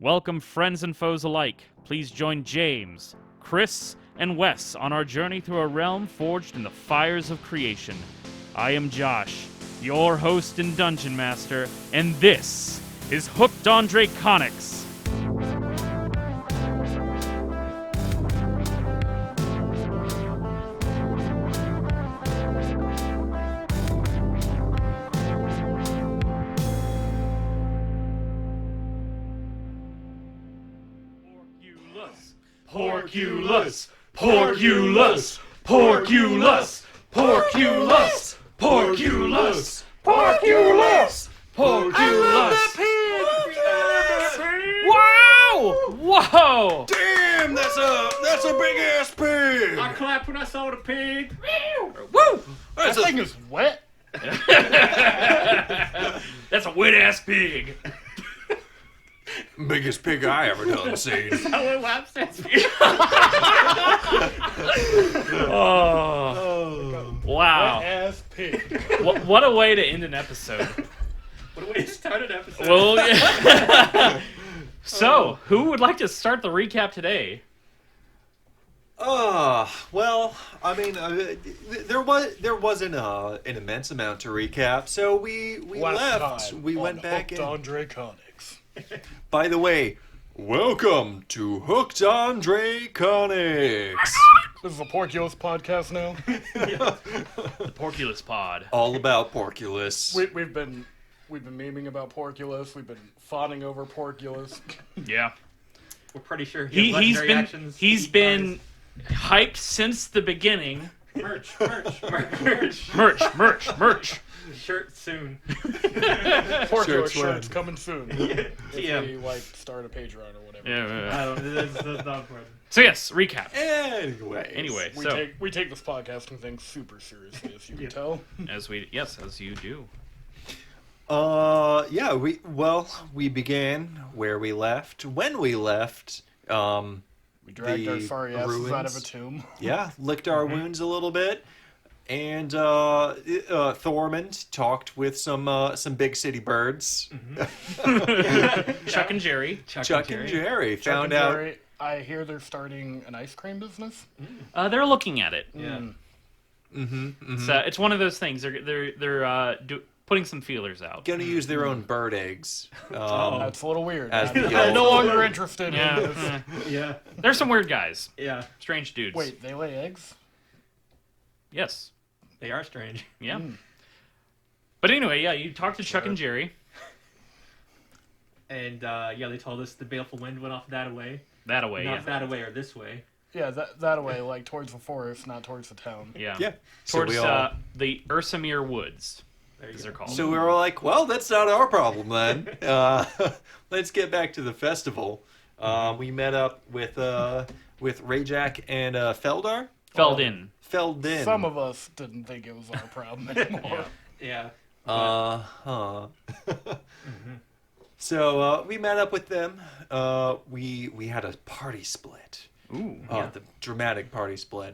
Welcome, friends and foes alike. Please join James, Chris, and Wes on our journey through a realm forged in the fires of creation. I am Josh, your host and dungeon master, and this is Hooked on Draconics. Porkulous, Porkulous, Porkulous, Porkulous, Porkulous, Porkulous, Porkulous. I love that pig! Wow! Whoa! Damn, that's a big ass pig. I clapped when I saw the pig. Woo! That thing is wet. That's a wet ass pig. Biggest pig I ever done seen. Hello, lobsters. Oh. Wow. Ass pig. What a way to end an episode. What a way to start an episode. Well, yeah. So, who would like to start the recap today? Well, I mean, there wasn't an immense amount to recap, so we left. We went back Hooked in. on Draconics. By the way, welcome to Hooked on Draconics. This is a Porkulous podcast now. The Porkulous Pod. All about Porkulous. We've been memeing about Porkulous. We've been fawning over Porkulous. Yeah. We're pretty sure He's been hyped since the beginning. merch. Merch. Shirt soon. Porkulous Shirts shirts coming soon. If TM. we start a Patreon or whatever. Yeah. I don't. That's not important. So yes, recap. Anyway, We take this podcasting thing super seriously, as you can tell. As you do. yeah, we began where we left. When we left, We dragged our the sorry asses ruins. out of a tomb. Yeah, licked our wounds a little bit, and Thormund talked with some big city birds. Chuck and Jerry. Chuck and Jerry Chuck found and out. Jerry, I hear they're starting an ice cream business. They're looking at it. Yeah. So it's one of those things. They're putting some feelers out. Gonna use their own bird eggs. That's a little weird. As I'm the no old- longer interested in Yeah. this. Yeah. There's some weird guys. Yeah. Strange dudes. Wait, they lay eggs? Yes. They are strange. Yeah. But anyway, yeah, you talked to Chuck and Jerry. And they told us the baleful wind went off that way. That away, Not yeah. that away or this way. Yeah, that way, like towards the forest, not towards the town. Yeah. Yeah. So Towards we all. the Ursamere Woods, There you as go. they're called. So we were like, well, that's not our problem then. Let's get back to the festival. We met up with Rayjack and Feldar. Feldin. Feldin. Some of us didn't think it was our problem anymore. Yeah. So we met up with them. We had a party split. Ooh. The dramatic party split.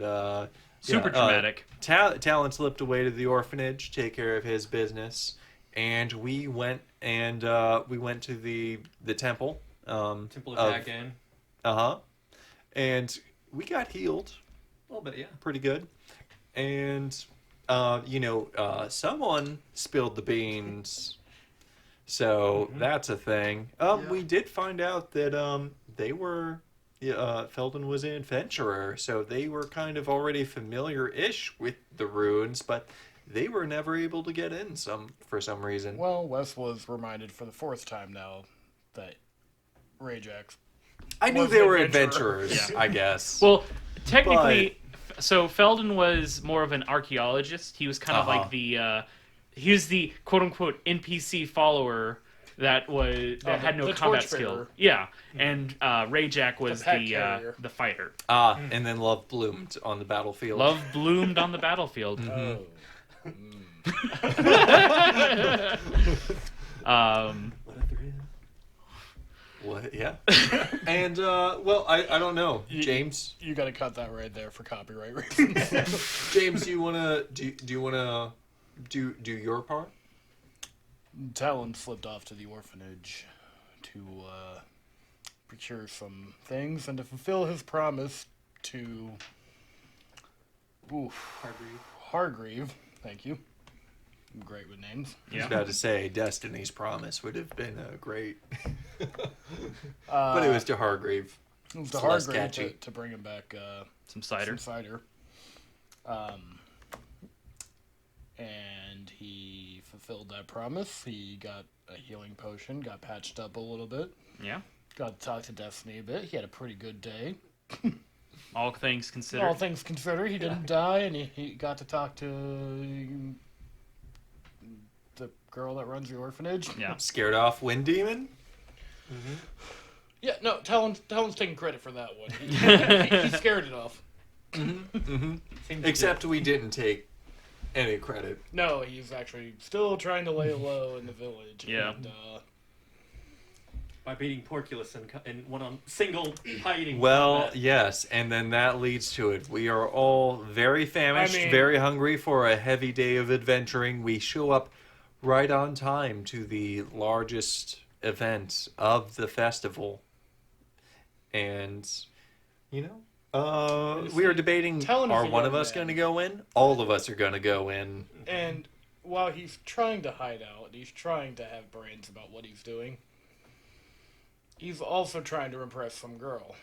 Super dramatic. Talon slipped away to the orphanage, take care of his business, and we went to the temple. Temple of Dagan. And we got healed. A little bit, yeah. Pretty good. And someone spilled the beans. So that's a thing. We did find out that they were Felden was an adventurer, so they were kind of already familiar-ish with the ruins, but they were never able to get in for some reason. Well, Wes was reminded for the fourth time now that Rayjack's. I knew was they an were adventurer. adventurers, I guess. Well, technically, so Feldin was more of an archaeologist. He was kind of like he was the quote-unquote NPC follower that had no the combat torchbearer. skill. Yeah, and Rayjack was pet carrier. the fighter. And then love bloomed on the battlefield. Love bloomed on the battlefield. Oh. What? Yeah. And I don't know, James. You gotta cut that right there for copyright reasons. James, do you wanna do your part? Talon slipped off to the orphanage to procure some things and to fulfill his promise to Hargreave. Thank you. I'm great with names. I was about to say Destiny's Promise would have been great. But it was to Hargreave. It was to Hargreave to bring him back some cider. And he fulfilled that promise. He got a healing potion, got patched up a little bit. Yeah. Got to talk to Destiny a bit. He had a pretty good day. All things considered. All things considered, he didn't die, and he got to talk to the girl that runs the orphanage. Yeah. Scared off Wind Demon? Yeah, no, Talon's taking credit for that one. He scared it off. Except we didn't take any credit. No, he's actually still trying to lay low in the village. Yeah. And, by beating Porkulous in one single fighting. Well, combat. yes, and then that leads to it. We are all very famished, very hungry for a heavy day of adventuring. We show up right on time to the largest event of the festival. And, we are debating, are one of us going to go in? All of us are going to go in. And while he's trying to hide out, he's trying to have brains about what he's doing, he's also trying to impress some girl.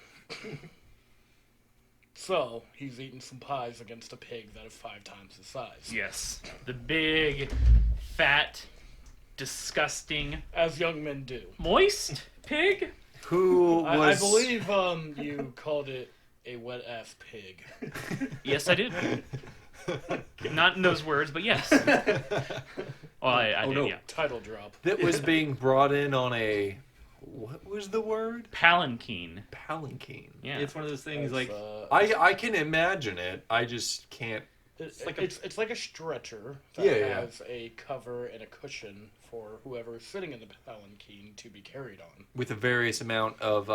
So, he's eating some pies against a pig that is 5 times his size. Yes. The big, fat, disgusting... As young men do. Moist pig? Who was... I believe you called it a wet-ass pig. Yes, I did. Not in those words, but yes. Well, I did, yeah. Title drop. That was being brought in on a... What was the word? Palanquin. Palanquin. Yeah. It's one of those things like... I can imagine it. I just can't... It's like a stretcher that has a cover and a cushion for whoever is sitting in the palanquin to be carried on. With a various amount of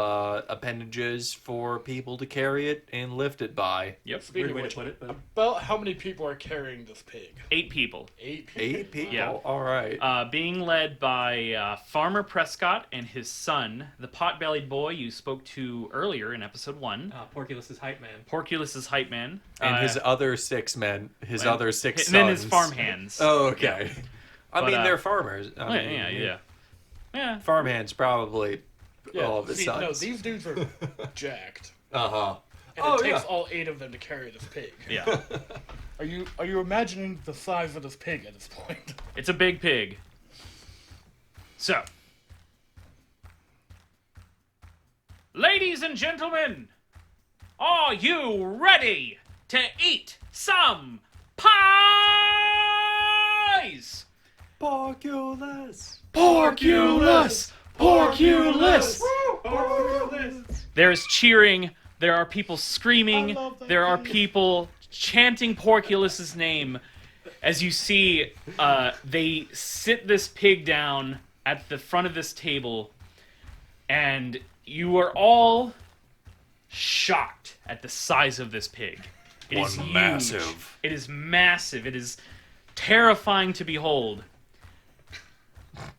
appendages for people to carry it and lift it by. Yep. Weird way to put it, but... About how many people are carrying this pig? 8 people. 8 people? 8 people? Yeah. All right. Being led by Farmer Prescott and his son, the pot-bellied boy you spoke to earlier in episode 1. Porkulous's hype man. Porkulous's hype man. And his other 6 men. His other 6 sons. And then his farm hands. Oh, okay. Yeah. I mean, they're farmers. Yeah. Farm hands probably all of his sons. No, these dudes are jacked. Uh-huh. And it takes all 8 of them to carry this pig. Yeah. Are you imagining the size of this pig at this point? It's a big pig. So, ladies and gentlemen, are you ready to eat some pies? Porkulous! Porkulous! Porkulous! There is cheering. There are people screaming. There are people chanting Porkulous's name. As you see, they sit this pig down at the front of this table, and you are all shocked at the size of this pig. It is huge. Massive. It is massive. It is terrifying to behold.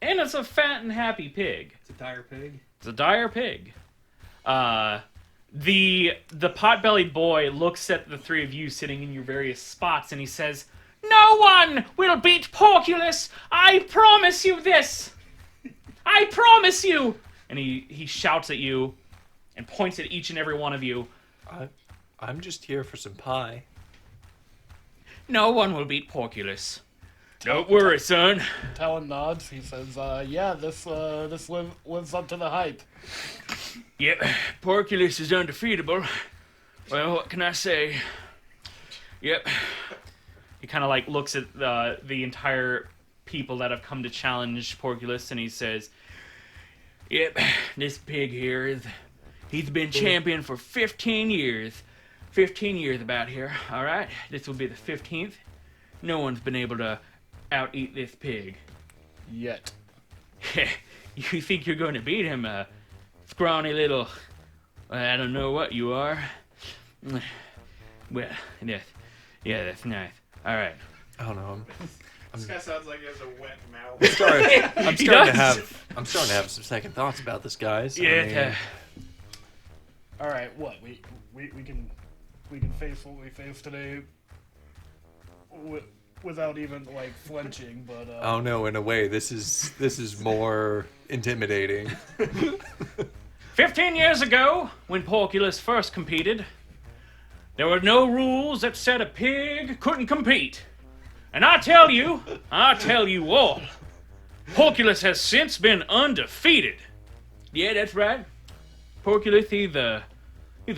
And it's a fat and happy pig. It's a dire pig. It's a dire pig. The pot-bellied boy looks at the 3 of you sitting in your various spots, and he says, "No one will beat Porkulous! I promise you this! I promise you!" And he shouts at you and points at each and every one of you. I'm just here for some pie. No one will beat Porkulous. Don't worry, son. Talon nods. He says, "Yeah, this lives up to the hype." Yep, Porkulous is undefeatable. Well, what can I say? Yep. He kind of looks at the entire people that have come to challenge Porkulous, and he says, "Yep, this pig here he's been champion for 15 years. 15 years about here, all right? This will be the 15th. No one's been able to out-eat this pig." Yet. You think you're going to beat him, scrawny little... I don't know what you are. Well, yeah, that's nice. All right. I don't know. This guy sounds like he has a wet mouth. I'm starting to have some second thoughts about this, guys. Yeah, All right, what we can face what we face today without even like flinching, but Oh no, in a way, this is more intimidating. 15 years ago, when Porkulous first competed, there were no rules that said a pig couldn't compete. And I tell you all, Porkulous has since been undefeated. Yeah, that's right. Porkulous, he's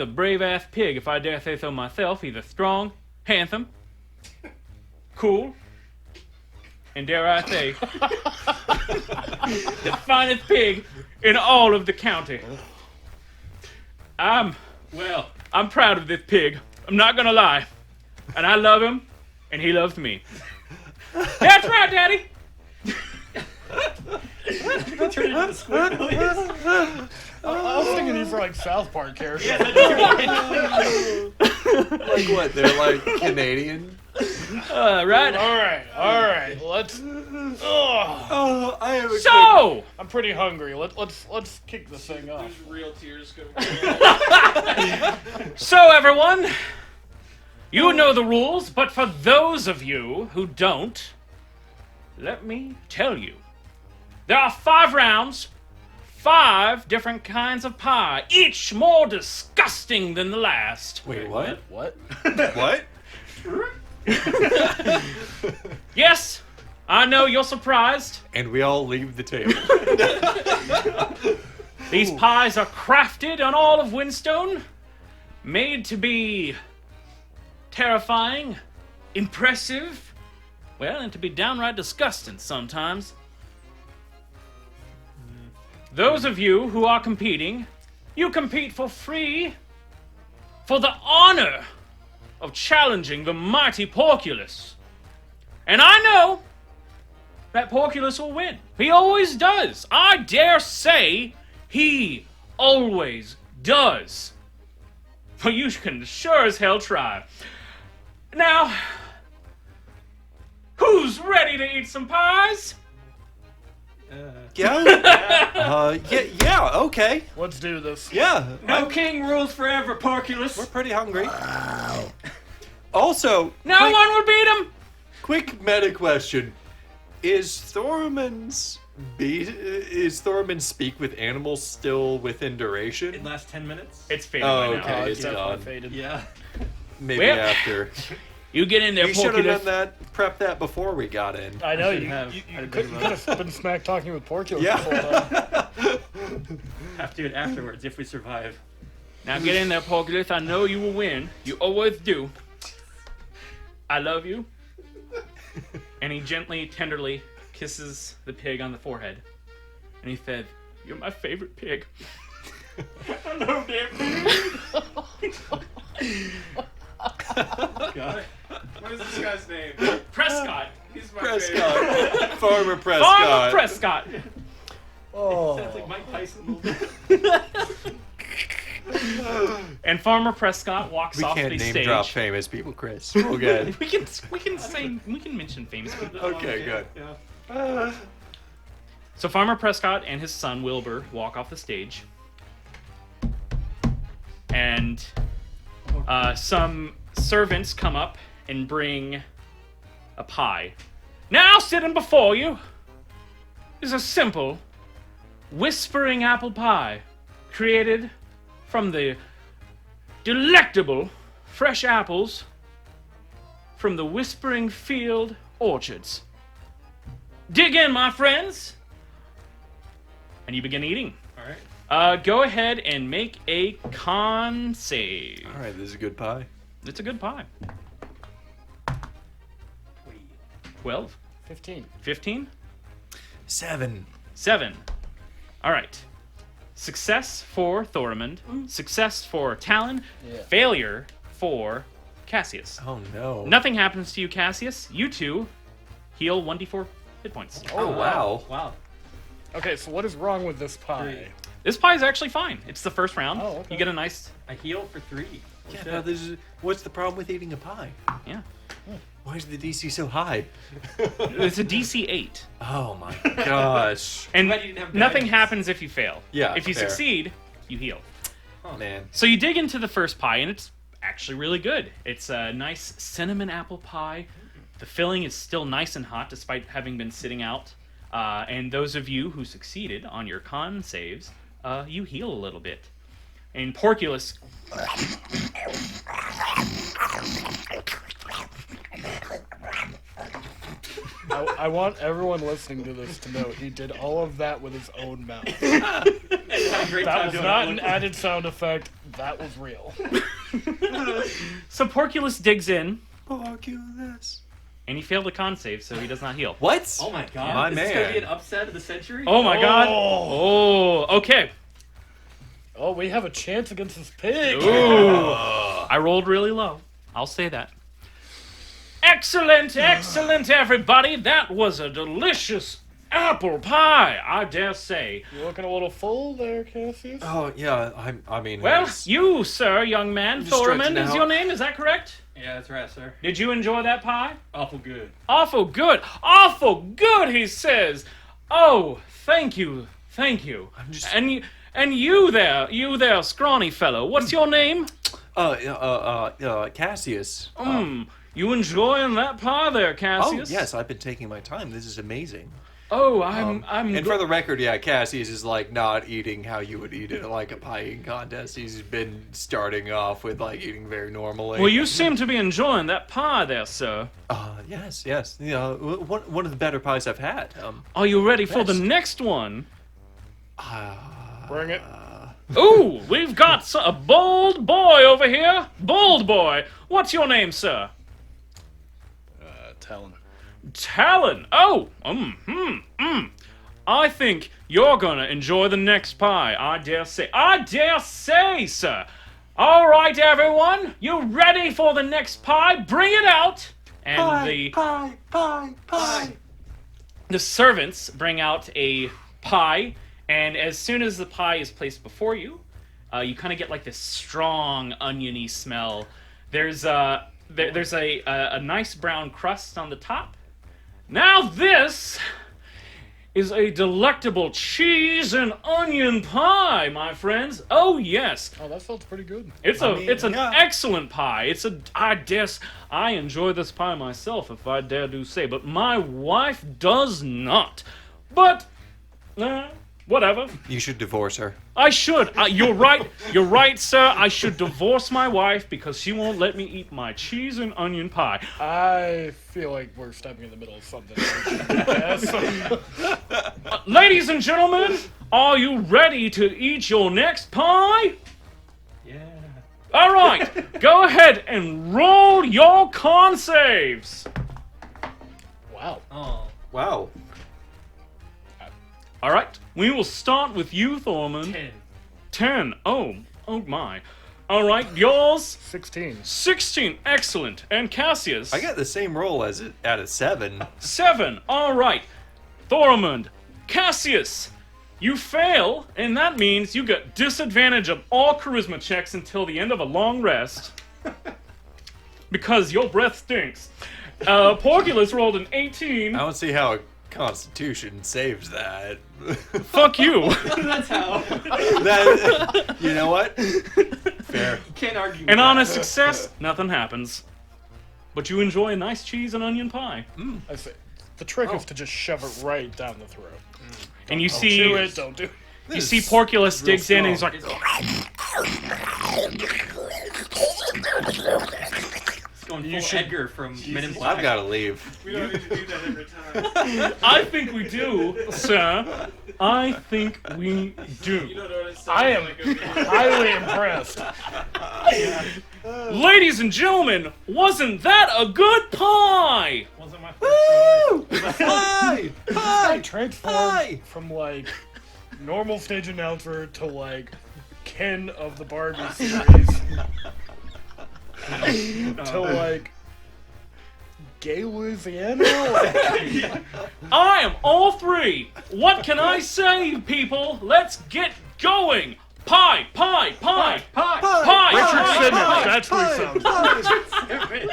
a brave-ass pig, if I dare say so myself. He's a strong, handsome, cool, and dare I say, the finest pig in all of the county. I'm proud of this pig. I'm not gonna lie. And I love him, and he loves me. That's right, Daddy! Turn into Squidbillies. I was thinking these were like South Park characters. Like what? They're like Canadian. Right? All right. Let's. Oh, I have a So! I'm pretty hungry. Let's kick this thing off. Real tears going. So, everyone, you know the rules, but for those of you who don't, let me tell you. There are 5 rounds, 5 different kinds of pie, each more disgusting than the last. Wait, what? What? What? Yes, I know you're surprised. And we all leave the table. These pies are crafted on all of Windstone, made to be terrifying, impressive, well, and to be downright disgusting sometimes. Those of you who are competing, you compete for free, for the honor of challenging the mighty Porkulous. And I know that Porkulous will win. He always does. I dare say he always does. But you can sure as hell try. Now, who's ready to eat some pies? Yeah, okay. Let's do this. Yeah. No king rules forever, Porkulous. We're pretty hungry. Also, No one will beat him. quick meta question. Is Thorman's speak with animals still within duration? It lasts 10 minutes. It's faded Oh, by now. okay. It's It's definitely gone. faded. Yeah. Maybe Well- after. You get in there, You should have Porkulous. done that, prep that before we got in. I know should you. have. You I'd could have have been smack talking with Porkulous Yeah. the whole time. Have to do it afterwards if we survive. Now get in there, Porkulous. I know you will win. You always do. I love you. And he gently, tenderly kisses the pig on the forehead. And he said, "You're my favorite pig." I love that pig. God. What is this guy's name? Prescott. He's my Prescott. Farmer Prescott. Farmer Prescott. Oh. Sounds like Mike Tyson a little bit. And Farmer Prescott walks We off can't the name stage. drop famous people, Chris. We're good. We can mention famous people. Okay, good. Yeah. So Farmer Prescott and his son Wilbur walk off the stage, and some servants come up and bring a pie. Now sitting before you is a simple, whispering apple pie, created from the delectable fresh apples from the Whispering Field orchards. Dig in, my friends! And you begin eating. Alright. Go ahead and make a con save. All right, this is a good pie. It's a good pie. 12, 15. 15, 7. 7. All right. Success for Thoramond. Success for Talon. Yeah. Failure for Cassius. Oh no. Nothing happens to you, Cassius. You two heal 1d4 hit points. Oh wow. Wow. Okay, so what is wrong with this pie? This pie is actually fine. It's the first round. Oh, okay. You get a nice... I heal for 3. Yeah, no, this is, what's the problem with eating a pie? Yeah. Why is the DC so high? It's a DC 8. Oh my gosh. And Glad you didn't have nothing guidance. happens if you fail. Yeah, If you fair. succeed, you heal. Man. So you dig into the first pie, and it's actually really good. It's a nice cinnamon apple pie. The filling is still nice and hot despite having been sitting out. And those of you who succeeded on your con saves, you heal a little bit. And Porkulous... I want everyone listening to this to know he did all of that with his own mouth. That was not an added sound effect. That was real. So Porkulous digs in, Porkulous. and he failed a con save, so he does not heal. What? Oh my god. My Is this gonna man. be an upset of the century? Oh my god. Oh, okay. Oh, we have a chance against this pig. Ooh. I rolled really low. I'll say that. Excellent, excellent, everybody. That was a delicious apple pie, I dare say. You're looking a little full there, Cassius. Oh, yeah, I mean... Well, it's- you, sir, young man, Just stretching Thormund is out. your name, is that correct? Yeah, that's right, sir. Did you enjoy that pie? Awful good. Awful good. Awful good, he says. Oh, thank you. Thank you. I'm just... And you there, scrawny fellow. What's your name? Cassius. You enjoying that pie there, Oh, Cassius? yes, I've been taking my time. This is amazing. Oh, I'm And for the record, yeah, Cassius is like not eating how you would eat it like a pie eating contest. He's been starting off with like eating very normally. Well, you seem to be enjoying that pie there, sir. Yes. You know, one of the better pies I've had. Are you ready for the Best. next one? Bring it. Ooh, we've got a bold boy over here. Bold boy. What's your name, sir? Talon. Talon. Oh, I think you're gonna enjoy the next pie. I dare say, sir. All right, everyone, you ready for the next pie? Bring it out. And Pie. the servants bring out a pie, and as soon as the pie is placed before you, you kind of get like this strong oniony smell. There's a nice brown crust on the top. Now this is a delectable cheese and onion pie, my friends. Oh yes, Oh, that felt pretty good. it's an yeah. excellent pie. I enjoy this pie myself, if I dare do say, but my wife does not. But whatever. You should divorce her. I should. You're right, sir. I should divorce my wife because she won't let me eat my cheese and onion pie. I feel like we're stepping in the middle of something. Yes. Ladies and gentlemen, are you ready to eat your next pie? Yeah. All right, go ahead and roll your con saves. Wow. Oh. Wow. All right, we will start with you, Thormund. 10. 10. Oh my. All right, yours. 16. 16. Excellent. And Cassius. I got the same roll as it out of 7. 7. All right. Thormund. Cassius. You fail, and that means you get disadvantage of all charisma checks until the end of a long rest. Because your breath stinks. Porkulous rolled an 18. I don't see how a Constitution saves that. Fuck you. That's how. That, you know what? Fair. You can't argue with And on a that. success, nothing happens. But you enjoy a nice cheese and onion pie. I say, the trick is to just shove it right down the throat. And you Don't see do it. Don't do it. you see Porkulous real digs in and he's like, It's going full Edgar from Men in I've Black. got to leave. We don't need to do that every time. I think we do, sir. I think we do. You don't know what it sounds I am like. Okay? highly impressed. Ladies and gentlemen, wasn't that a good pie? Wasn't my first Pie! I Pie! transformed Hi. from like normal stage announcer to like Ken of the Barbie series to like gay Louisiana. I am all three. What can I say, people? Let's get going. Pie, pie, pie, Pie! pie, Richard pie, Simmons. pie. That's what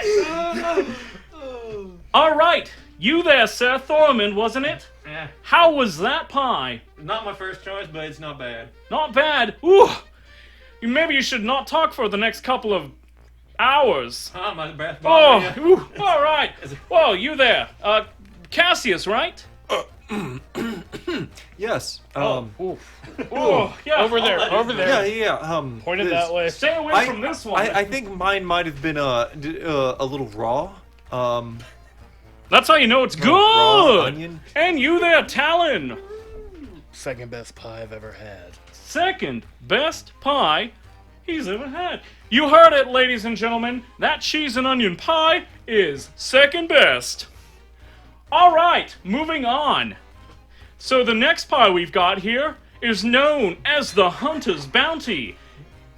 he sounds like. All right, you there, Sir Thormund, wasn't it? Eh, How was that pie? not my first choice, but it's not bad. Not bad. Ooh. maybe you should not talk for the next couple of hours. Ah, my breath. Oh, bothering ooh, all right. Whoa, you there. Cassius, right? Yes. Oh, yeah. Over there, over there. Yeah. Point it this- that way. Stay away from this one. I think mine might have been a little raw. That's how you know it's raw good. onion. And you there, Talon. Second best pie I've ever had. Second best pie he's ever had. You heard it, ladies and gentlemen. That cheese and onion pie is second best. All right, moving on. So the next pie we've got here is known as the Hunter's Bounty.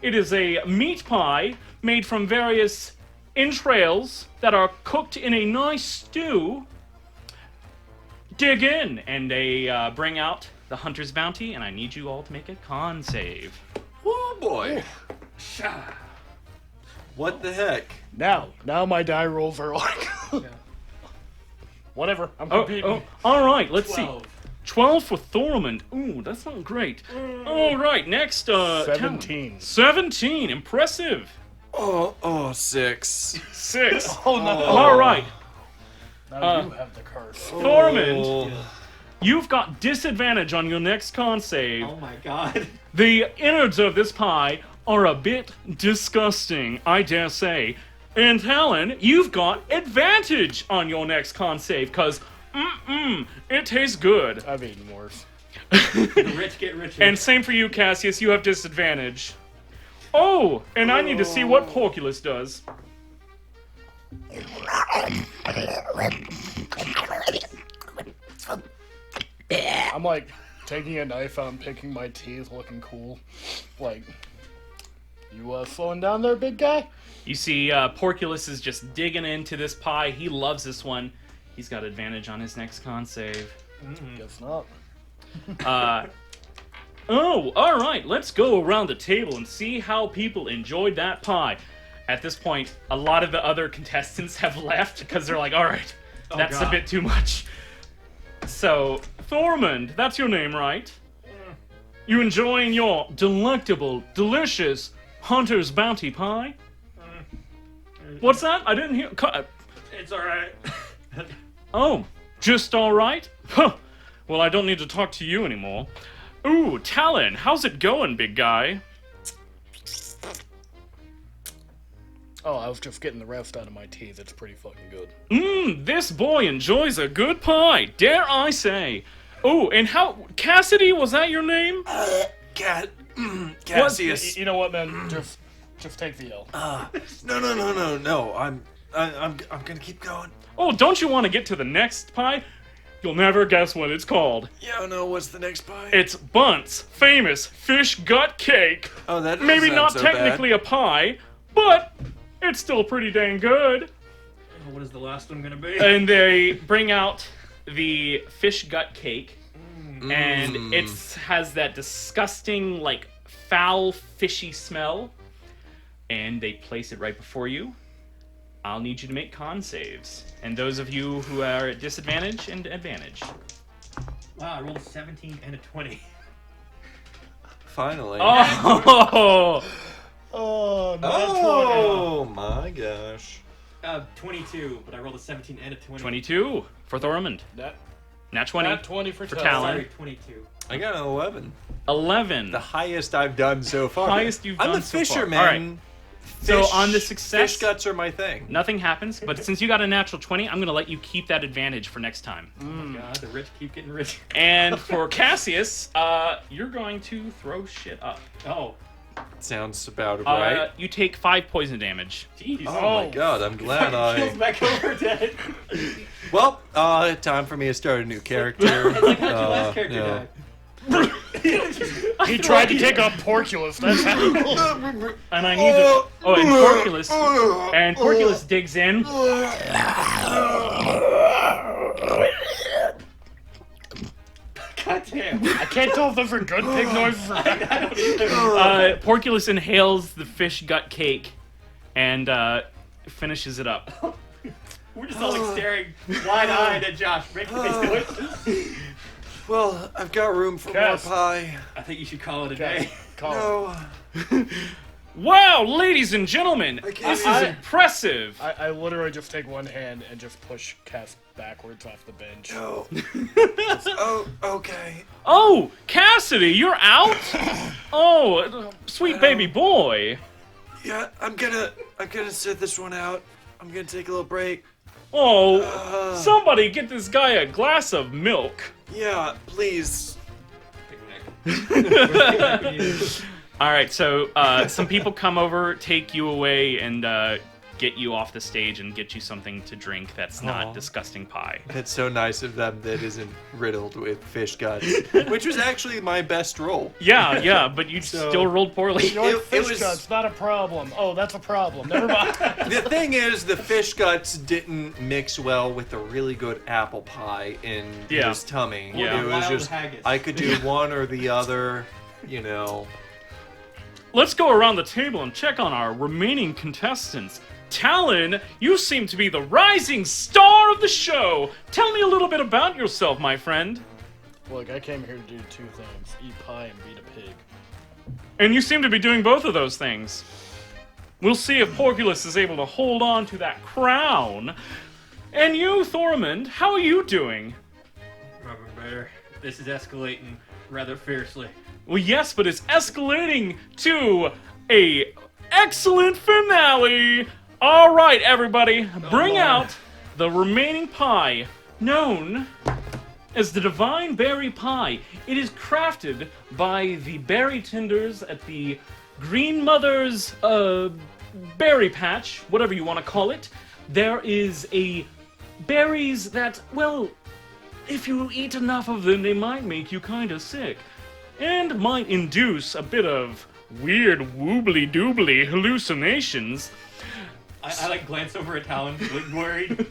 It is a meat pie made from various entrails that are cooked in a nice stew. Dig in, and they bring out the Hunter's Bounty, and I need you all to make a con save. Oh boy. What the heck? Now my die rolls are like... Whatever, I'm Oh, competing. all right, let's 12. see. 12 for Thormund. Ooh, that's not great. All right, next, 17. 17, impressive. Oh, 6. 6. Oh, no. All right, Now you have the curse. Thormund, you've got disadvantage on your next con save. Oh my god. The innards of this pie are a bit disgusting, I dare say. And Talon, you've got advantage on your next con save, because, it tastes good. I've eaten worse. The rich get richer. And same for you, Cassius, you have disadvantage. Oh, and I need to see what Porkulous does. I'm like taking a knife out and picking my teeth, looking cool. Like, you slowing down there, big guy? You see, Porkulous is just digging into this pie. He loves this one. He's got advantage on his next con save. Guess not. Oh, all right. Let's go around the table and see how people enjoyed that pie. At this point, a lot of the other contestants have left because they're like, all right, that's a God. bit too much. So, Thormund, that's your name, right? You enjoying your delectable, delicious Hunter's Bounty pie? What's that? I didn't hear. It's alright. Oh, just all right? Huh. Well, I don't need to talk to you anymore. Ooh, Talon, how's it going, big guy? Oh, I was just getting the rest out of my teeth. It's pretty fucking good. This boy enjoys a good pie, dare I say. Oh, and how... Cassidy, was that your name? Cassius. You know what, man? Just take the L. No. I'm gonna keep going. Oh, don't you want to get to the next pie? You'll never guess what it's called. Yeah, no. What's the next pie? It's Bunt's famous fish gut cake. Oh, that doesn't Maybe sound not so technically a pie, but it's still pretty dang good. What is the last one gonna be? And they bring out the fish gut cake, and it has that disgusting, like, foul, fishy smell. And they place it right before you. I'll need you to make con saves. And those of you who are at disadvantage and advantage. Wow, I rolled a 17 and a 20. Finally. Oh! Oh, not Oh my gosh. 22, but I rolled a 17 and a 20. 22 for Thormund. Nat 20. Not 20 for Talon. Talon. Sorry, 22. I got an 11. 11. The highest I've done so far. Highest you've I'm done a so far. fisherman. All right. So on the success, fish guts are my thing. nothing happens. But since you got a natural 20, I'm going to let you keep that advantage for next time. Oh my god, the rich keep getting rich. And for Cassius, you're going to throw shit up. Oh, Sounds about right. You take 5 poison damage. jeez. Oh my god, I'm glad Kills I... back over dead. Well, time for me to start a new character. It's like how your last character no. died. He tried to take up Porkulous. That's how. And I need to... Oh, and Porkulous... And Porkulous digs in. God damn. I can't tell if those are good pig noises or bad. I don't either. Porkulous inhales the fish gut cake and finishes it up. We're just all like staring wide-eyed at Josh, making these noises. Well, I've got room for Cass. more pie. I think you should call it a Cass, day. call it. No. Wow, ladies and gentlemen, can't this is I- impressive. I literally just take one hand and just push Cass backwards off the bench. No. Oh, okay. Oh, Cassidy, you're out? Oh, sweet baby boy. Yeah, I'm gonna sit this one out. I'm gonna take a little break. Oh, somebody get this guy a glass of milk. Yeah, please. All right, so some people come over, take you away, and get you off the stage and get you something to drink that's not Aw. disgusting pie. That's so nice of them that isn't riddled with fish guts, which was actually my best roll. Yeah, but you still rolled poorly. Your It fish was- guts, not a problem. Oh, that's a problem. Never mind. The thing is, the fish guts didn't mix well with the really good apple pie in Yeah. his tummy. Yeah. It was Wild just, haggis. I could do one or the other, you know. Let's go around the table and check on our remaining contestants. Talon, you seem to be the rising star of the show. Tell me a little bit about yourself, my friend. Look, I came here to do two things: eat pie and beat a pig. And you seem to be doing both of those things. We'll see if Porkulous is able to hold on to that crown. And you, Thormund, how are you doing? Rubber bear. This is escalating rather fiercely. Well, yes, but it's escalating to a excellent finale. All right, everybody, bring Lord. out the remaining pie, known as the Divine Berry Pie. It is crafted by the berry tenders at the Green Mother's berry patch, whatever you want to call it. There is a berries that, well, if you eat enough of them, they might make you kind of sick. And might induce a bit of weird woobly-doobly hallucinations. I like glance over at Talon, like worried.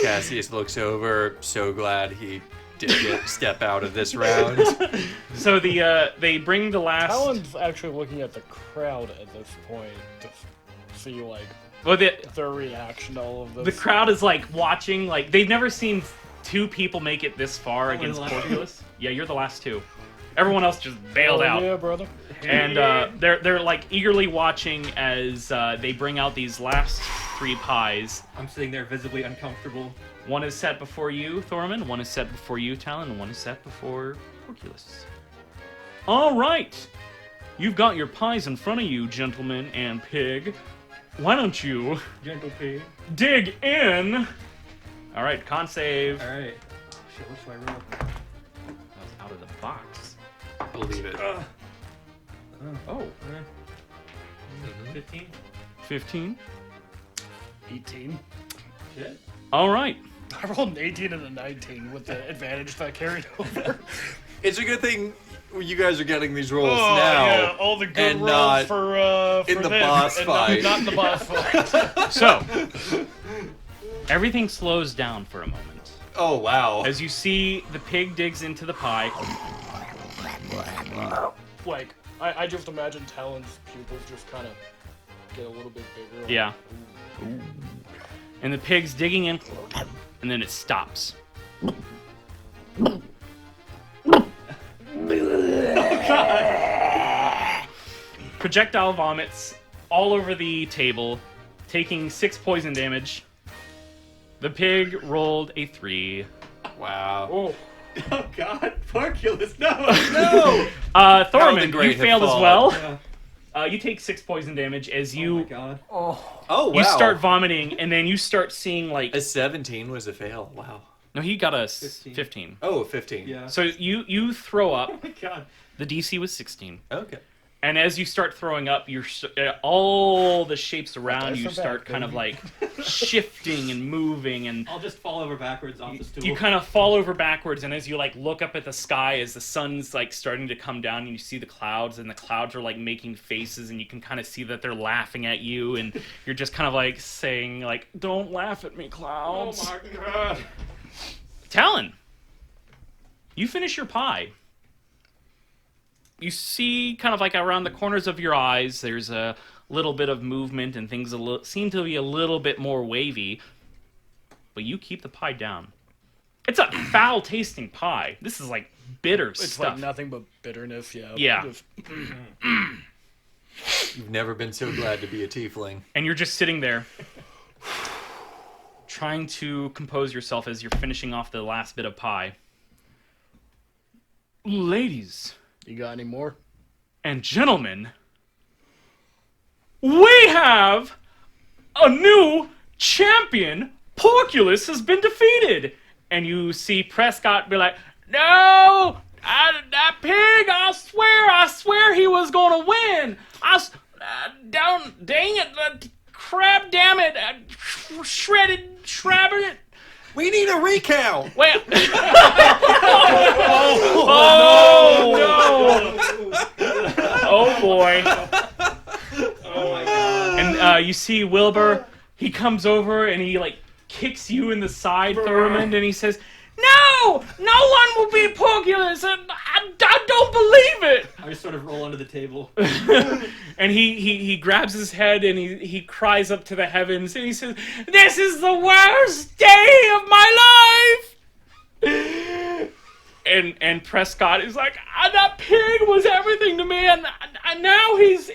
Cassius looks over, so glad he did get step out of this round. So they bring the last. Talon's actually looking at the crowd at this point to see like Well, their reaction to all of this. the crowd is like watching. Like they've never seen two people make it this far we're against the last Porkulous. Yeah, you're the last two. Everyone else just bailed Oh, out. yeah, brother. And they're like eagerly watching as they bring out these last three pies. I'm sitting there visibly uncomfortable. One is set before you, Thormund. One is set before you, Talon. And one is set before Porkulous. All right, you've got your pies in front of you, gentlemen and pig. Why don't you Gentle pig. dig in? All right, con save. Alright. Oh, shit, what should I roll? That was out of the box. Believe it. Oh, 15? 15. 18. Shit. All right. I rolled an 18 and a 19 with the advantage that I carried over. It's a good thing you guys are getting these rolls Oh, now. yeah, all the good and rolls not for in the them, boss and fight. Not in the boss fight. So, everything slows down for a moment. Oh, wow. As you see, the pig digs into the pie. Like, I just imagine Talon's pupils just kind of get a little bit bigger. Like, Yeah. ooh. And the pig's digging in, and then it stops. Projectile vomits all over the table, taking 6 poison damage. The pig rolled a 3. Wow. Oh, Oh god, Porkulous, no! No! How the Thormund, great you have failed as fallen. well. Yeah. You take 6 poison damage as Oh my you god. Oh, wow. you start vomiting, and then you start seeing like A 17 was a fail. Wow. no, he got a 15. 15. Oh, 15. Yeah. So you throw Oh up. my god. The DC was 16. Okay. And as you start throwing up, all the shapes around Dice you are start back, kind of baby. like shifting and moving, and I'll just fall over backwards off the stool. you kind of fall over backwards. And as you like look up at the sky, as the sun's like starting to come down, and you see the clouds, and the clouds are like making faces, and you can kind of see that they're laughing at you, and you're just kind of like saying like, "Don't laugh at me, Oh clouds." my god. Talon, you finish your pie. You see kind of like around the corners of your eyes, there's a little bit of movement and things seem to be a little bit more wavy, but you keep the pie down. It's a foul-tasting pie. This is like bitter It's stuff. like nothing but bitterness, yeah. Yeah. Just- You've never been so glad to be a tiefling. And you're just sitting there, trying to compose yourself as you're finishing off the last bit of pie. Ladies You got any more? and gentlemen, we have a new champion. Porkulous has been defeated. And you see Prescott be like, no, that pig, I swear he was going to win. Dang it, crab damn it, shredded. We need a recount! Well, oh boy. Oh my god. And you see Wilbur, he comes over and he like kicks you in the side, Thurmond, and he says, no one will beat Porkulous, and I don't believe it. I just sort of roll under the table. And he grabs his head and he cries up to the heavens and he says, this is the worst day of my life. And Prescott is like, that pig was everything to me, and now he's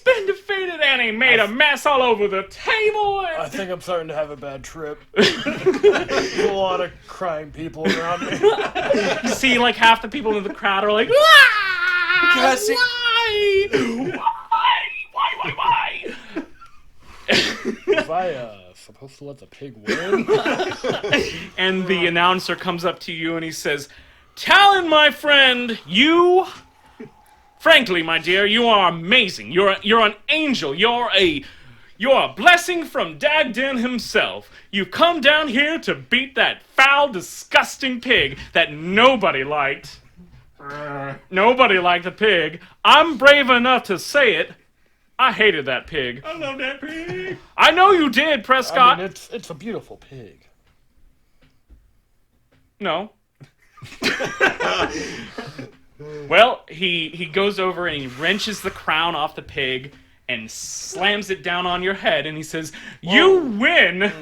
been defeated, and he made a mess all over the table. And... I think I'm starting to have a bad trip. There's a lot of crying people around me. You see, like, half the people in the crowd are like, Cassie. Why? Was I supposed to let the pig win? And the announcer comes up to you and he says, Talon, my friend, frankly, my dear, you are amazing. You're an angel. You're a blessing from Dagden himself. You've come down here to beat that foul, disgusting pig that nobody liked. Nobody liked the pig. I'm brave enough to say it. I hated that pig. I love that pig. I know you did, Prescott. I mean, it's a beautiful pig. No. Well, he goes over and he wrenches the crown off the pig and slams it down on your head, and he says, you win!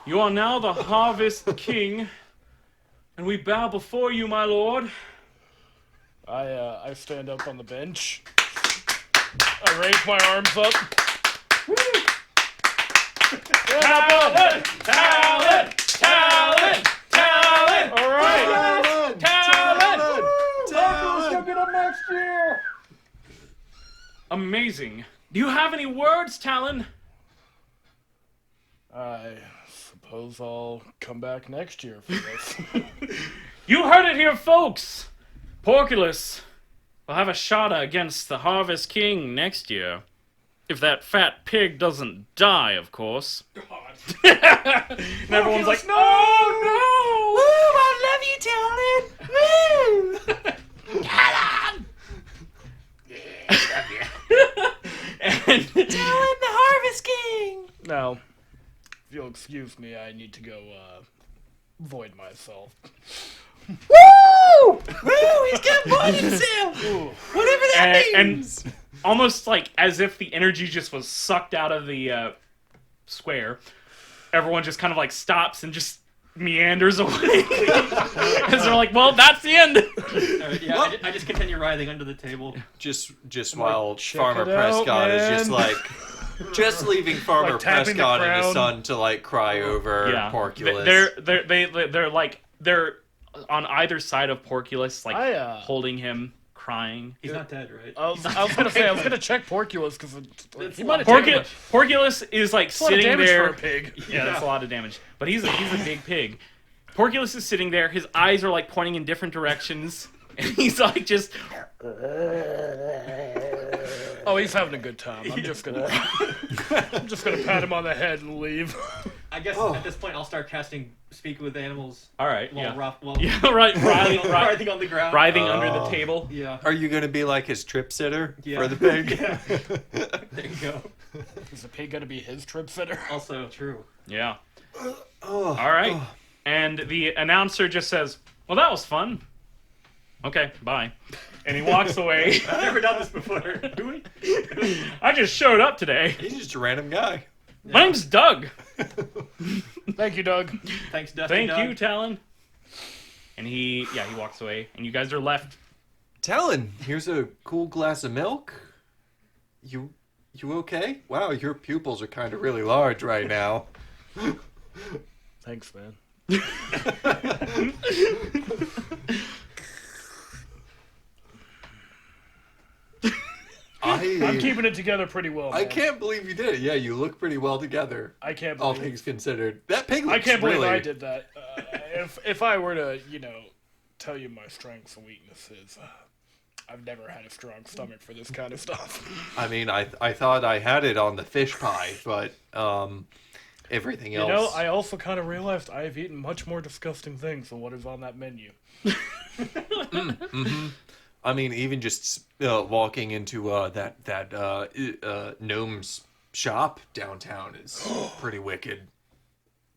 You are now the Harvest King, and we bow before you, my lord. I stand up on the bench. I raise my arms up. Talon! All right. Talon! Let's get up next year. Amazing. Do you have any words, Talon? I suppose I'll come back next year for this. You heard it here, folks. Porkulous will have a shot against the Harvest King next year. If that fat pig doesn't die, of course. And everyone's like, no! Woo, I love you, Talon! Woo! Talon! And Talon, the Harvest King! Now, if you'll excuse me, I need to go void myself. Woo! Woo! He's gonna void himself! Whatever that means! And almost like as if the energy just was sucked out of the square, everyone just kind of like stops and just meanders away. Because they're like, well, that's the end. Yeah, I just continue writhing under the table. Just while check Farmer it out, Prescott is just man. like... Just leaving Farmer Like tapping the Prescott and his crown. son to like cry over Porkulous. They're on either side of Porkulous, like holding him, crying. He's not dead, right? I was gonna say I was gonna check Porkulous because he might have Porkulous is like sitting there. for a pig. Yeah, that's a lot of damage. But he's a big pig. Porkulous is sitting there. His eyes are like pointing in different directions, and he's like just. Oh, he's having a good time. I'm just gonna pat him on the head and leave. I guess at this point I'll start casting Speak with Animals. All right. While Yeah. Right. writhing on the ground. Writhing under the table. Yeah. Are you gonna be like his trip sitter Yeah. for the pig? Yeah. There you go. Is the pig gonna be his trip sitter? Also true. Yeah. Oh, All right. And the announcer just says, "Well, that was fun. Okay, bye." And he walks away. I've never done this before. Do we? I just showed up today. He's just a random guy. My name's Doug. Thank you, Doug. Thanks, Dusty. Thank you, Talon. And he walks away, and you guys are left. Talon, here's a cool glass of milk. You okay? Wow, your pupils are kind of really large right now. Thanks, man. I'm keeping it together pretty well, man. I can't believe you did it. Yeah, you look pretty well together. I can't All believe things considered. That pig looks I can't believe really... I did that. If I were to, tell you my strengths and weaknesses, I've never had a strong stomach for this kind of stuff. I mean, I thought I had it on the fish pie, but everything else... I also kind of realized I have eaten much more disgusting things than what is on that menu. I mean, even just walking into that gnome's shop downtown is pretty wicked.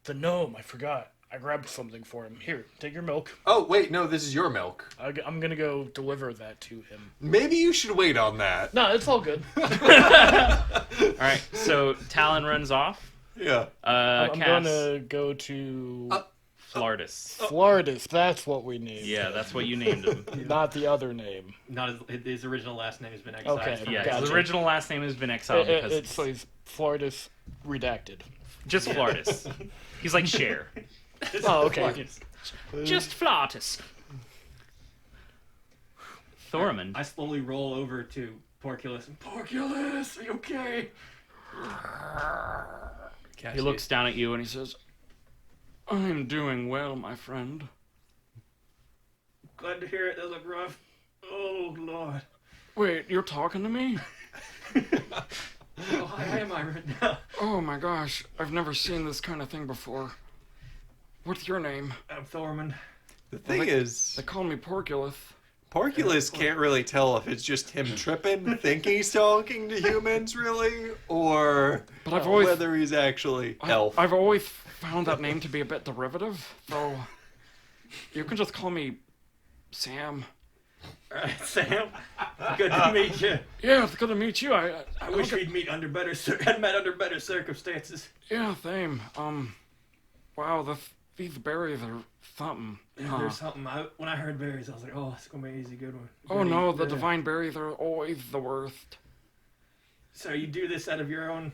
The gnome, I forgot. I grabbed something for him. Here, take your milk. Oh, wait, no, this is your milk. I'm gonna go deliver that to him. Maybe you should wait on that. No, it's all good. Alright, so Talon runs off. Yeah. I'm Cass, gonna go to... Flardis. Flardis, that's what we need. Yeah, that's what you named him. Not the other name. Not his original last name has been excised. Okay, from Yeah, Gotcha. his original last name has been exiled because... So he's Flardis redacted. Just Flardis. He's like Cher. Oh, okay. Just Flardis. Thormund. I slowly roll over to Porkulous. Porkulous, are you okay? He looks down at you and he says, I'm doing well, my friend. Glad to hear it. That look rough. Oh, Lord. Wait, you're talking to me? Oh, hi, am I right now? Oh my gosh, I've never seen this kind of thing before. What's your name? I'm Thormund. The thing is, They call me Porkulous. Porkulous can't really tell if it's just him tripping, thinking he's talking to humans, really, or But I've always- whether he's actually elf. I've always found that name to be a bit derivative, so you can just call me Sam. All right, Sam. Good to meet you. Yeah, it's good to meet you. I wish we'd met under better circumstances. Yeah, same. Wow, these berries are something. Yeah, there's something. When I heard berries, I was like, oh, it's gonna be an easy, good one. Oh no, the Yeah. divine berries are always the worst. So you do this out of your own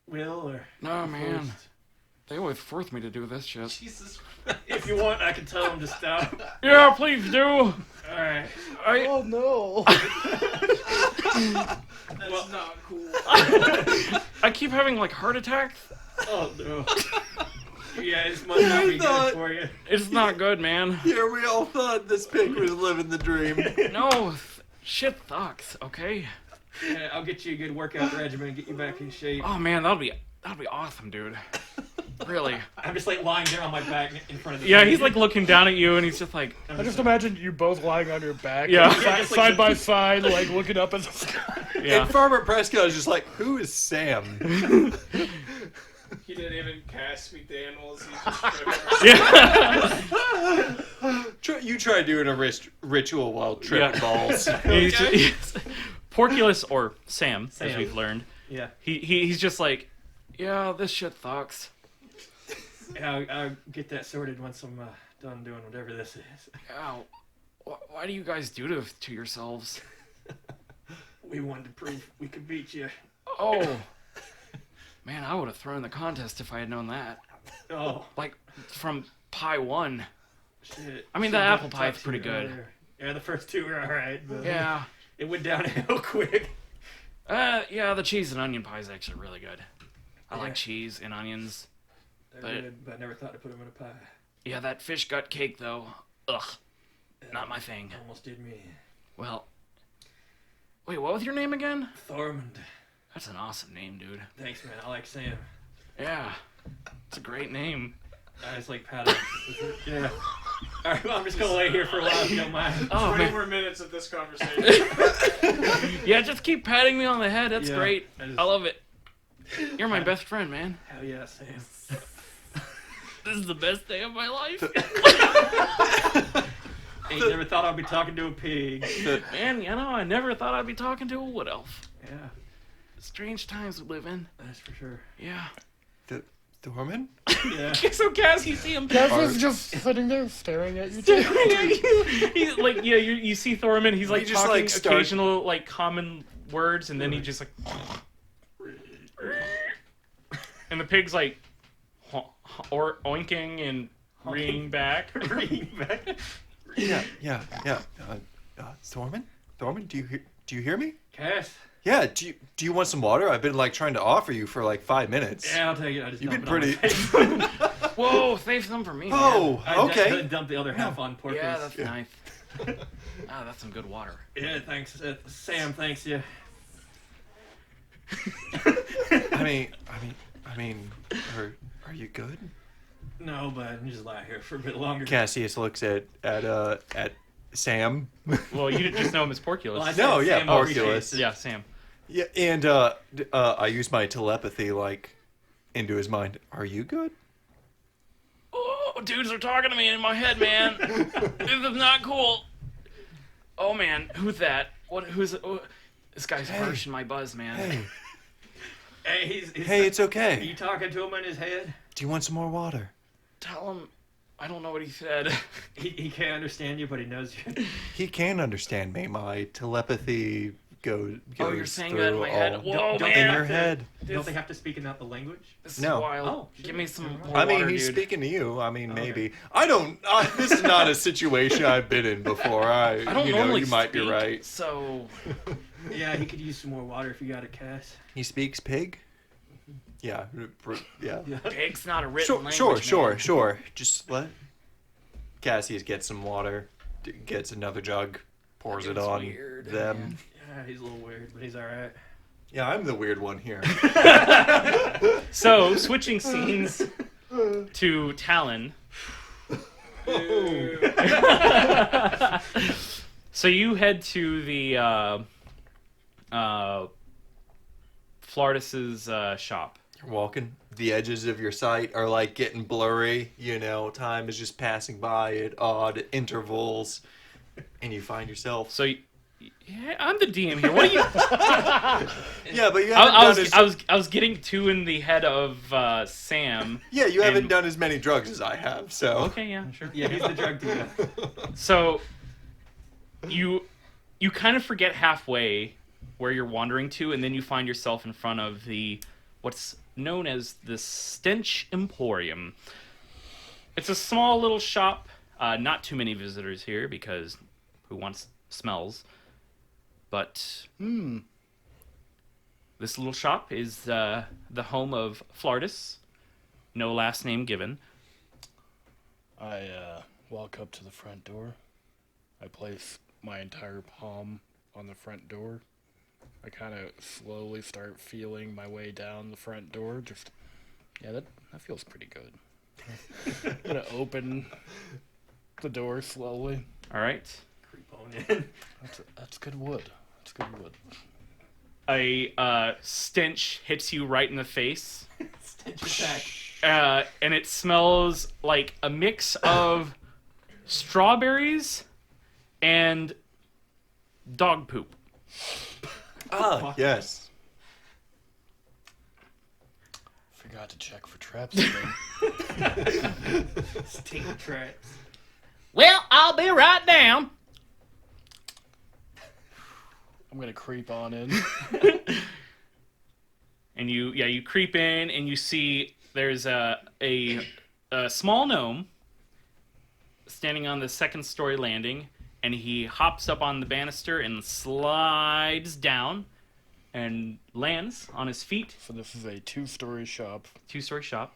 will, or No, man. forced? They always force me to do this shit. Jesus. If you want, I can tell them to stop. Yeah, please do. All right. Oh, no. That's not cool. I keep having like heart attacks. Oh no. Yeah, this must not be good for you. It's not good, man. Here we all thought this pig was living the dream. No, shit sucks. Okay. Yeah, I'll get you a good workout regimen and get you back in shape. Oh man, that'll be awesome, dude. Really. I'm just like lying there on my back in front of the Yeah, TV. he's like looking down at you, and he's just like, I just imagine you both lying on your back. Yeah. Side by side, like looking up at the sky. yeah. And Farmer Prescott is just like, who is Sam? He didn't even cast Speak the Animals. He's just Yeah. You try doing a ritual while tripping balls. he's Porkulous, or Sam, as Sam. we've learned. Yeah. He's just like, yeah, this shit sucks. Yeah, I'll get that sorted once I'm done doing whatever this is. Yeah. Why do you guys do this to yourselves? We wanted to prove we could beat you. Oh. Man, I would have thrown the contest if I had known that. Oh, Like, from Pie 1. shit. I mean, the Should've apple got the pie top is pretty two good. earlier. Yeah, the first two were alright, but Yeah. it went downhill quick. Yeah, the cheese and onion pie is actually really good. I Yeah. like cheese and onions. They're But- good, but I never thought to put them in a pie. Yeah, that fish gut cake, though. Ugh. Not my thing. Almost did me. Well. Wait, what was your name again? Thormund. That's an awesome name, dude. Thanks, man. I like Sam. Yeah. It's a great name. I just like paddling. Yeah. Alright, well, I'm just gonna lay here for a while if you don't mind. Oh, 20 man. more minutes of this conversation. Yeah, just keep patting me on the head. That's Yeah, great. I just- I love it. You're my best friend, man. Hell yeah, Sam. This is the best day of my life. Ain't never thought I'd be talking to a pig. Man, you know, I never thought I'd be talking to a wood elf. Yeah. strange times we live in. That's for sure. Yeah. Thorman? Yeah. So Cass, you see him Cass is just sitting there staring at you. staring at you. He's like, yeah, you see Thorman. He's like He just, talking like, start- occasional like common words, and then he just like, and the pig's like, or oinking and reeing back. Yeah. Thorman? Thorman, do you hear me? Cass? Yeah, do you want some water? I've been like trying to offer you for like 5 minutes. Yeah, I'll take it. I just You've been dump it pretty. on my face. Whoa, save some for me. Man. Oh, I okay. dump the other half on Porkulous. Yeah, that's nice. Ah, that's some good water. Yeah, thanks. Sam, thanks you. I mean, are you good? No, but I'm just lie here for a bit longer. Cassius looks at Sam. Well, you just know him as Porkulous. Well, I No, said yeah, Sam Porkulous. Yeah, Sam. Yeah, and I use my telepathy like into his mind. Are you good? Oh, dudes are talking to me in my head, man. This is not cool. Oh man, who's that? Who's? Oh, this guy's harshing my buzz, man. Hey, Hey, it's Are okay. you talking to him in his head? Do you want some more water? Tell him. I don't know what he said. He can't understand you, but he knows you. He can understand me. My telepathy goes. Oh, you're saying through that in my head? all- Whoa, Don't in man. your head. Don't they have to speak in that the language? This is No. wild. Oh, Give me some more I mean, water, he's dude. speaking to you. I mean, Okay. maybe. I don't. This is not a situation I've been in before. I don't you know, normally you might be speak, right. So, Yeah, he could use some more water if you got it, Cass. He speaks pig. Yeah, yeah. pig's not a written Sure, language. sure. Just let Cassius get some water. Gets another jug, pours it It's on weird, them. man. Yeah, he's a little weird, but he's alright. Yeah, I'm the weird one here. So, switching scenes to Talon. So you head to the Flardis's shop. You're walking. The edges of your sight are like getting blurry. You know, time is just passing by at odd intervals, and you find yourself. So, yeah, I'm the DM here. What are you? Yeah, but you haven't done as I was getting two in the head of Sam. yeah, you haven't and- done as many drugs as I have. So Okay, yeah, sure. Yeah, he's the drug dealer. So you kind of forget halfway where you're wandering to, and then you find yourself in front of the what's known as the Stench Emporium. It's a small little shop. Not too many visitors here because who wants smells? But this little shop is the home of Flardis. No last name given. I walk up to the front door. I place my entire palm on the front door. I kind of slowly start feeling my way down the front door. That feels pretty good. I'm gonna open the door slowly. All right. Creep on in. That's good wood. That's good wood. A stench hits you right in the face. Stench attack. And it smells like a mix of strawberries and dog poop. ah, yes. Forgot to check for traps again. Stink traps. Well, I'll be right down. I'm gonna creep on in. And you creep in and you see there's a small gnome standing on the second story landing, and he hops up on the banister and slides down and lands on his feet. So this is a two-story shop. Two-story shop.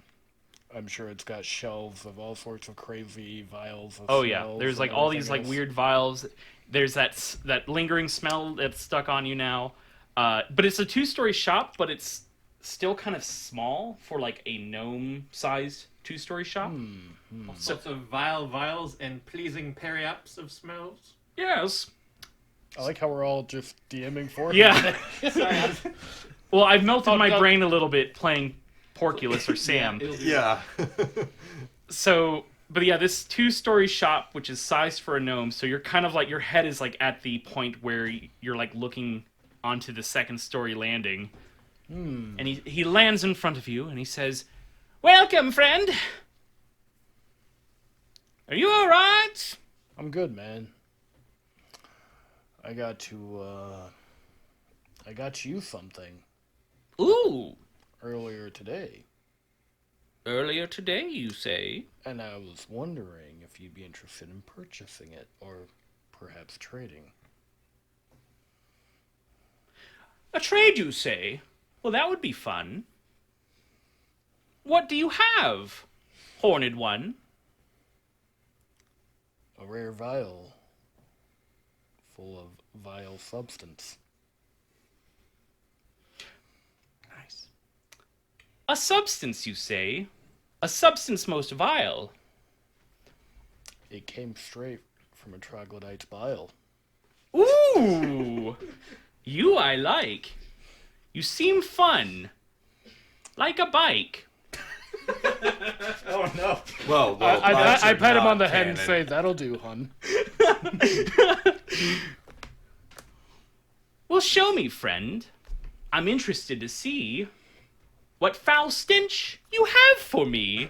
I'm sure it's got shelves of all sorts of crazy vials of Oh yeah, smells there's and like all these everything like else. weird vials. There's that lingering smell that's stuck on you now. But it's a two-story shop, but it's still kind of small for like a gnome-sized two-story shop. All sorts of vile vials and pleasing periaps of smells. Yes. I like how we're all just DMing for him. Yeah. Sorry, I was... Well, I've melted Oh, my no. brain a little bit playing Porkulous or Sam. it'll do Yeah. So, but yeah, this two-story shop, which is sized for a gnome, so you're kind of like, your head is like at the point where you're like looking onto the second story landing. And he lands in front of you and he says, "Welcome, friend. Are you all right?" I'm good, man. I got you something Ooh. earlier today. Earlier today, you say? And I was wondering if you'd be interested in purchasing it, or perhaps trading. A trade, you say? Well, that would be fun. What do you have, Horned One? A rare vial full of vile substance. Nice. A substance, you say? A substance most vile. It came straight from a troglodyte's bile. Ooh! You I like. You seem fun. Like a bike. Oh no. Well, I bikes pat are him on not the head and canon. say, "That'll do, hun." Well, show me, friend. I'm interested to see what foul stench you have for me.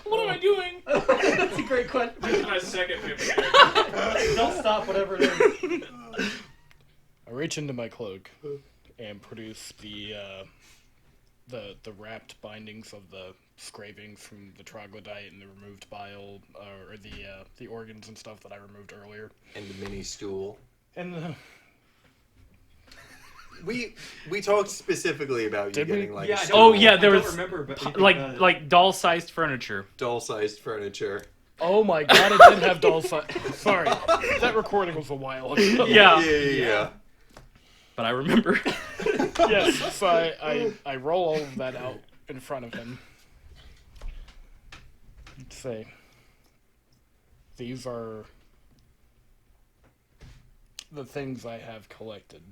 What am I doing? That's a great question. This is my second favorite. Don't stop, whatever it is. I reach into my cloak and produce the wrapped bindings of the scrapings from the troglodyte and the removed bile, or the organs and stuff that I removed earlier. And the mini stool. And We talked specifically about you Did we? getting like Yeah, a I stool, Oh, yeah, there I don't was remember, but like doll-sized furniture. doll-sized furniture. oh my god, it did have doll size. Sorry, that recording was a while ago. Yeah. Yeah. But I remember. Yes, so I roll all of that out in front of him. Say, these are the things I have collected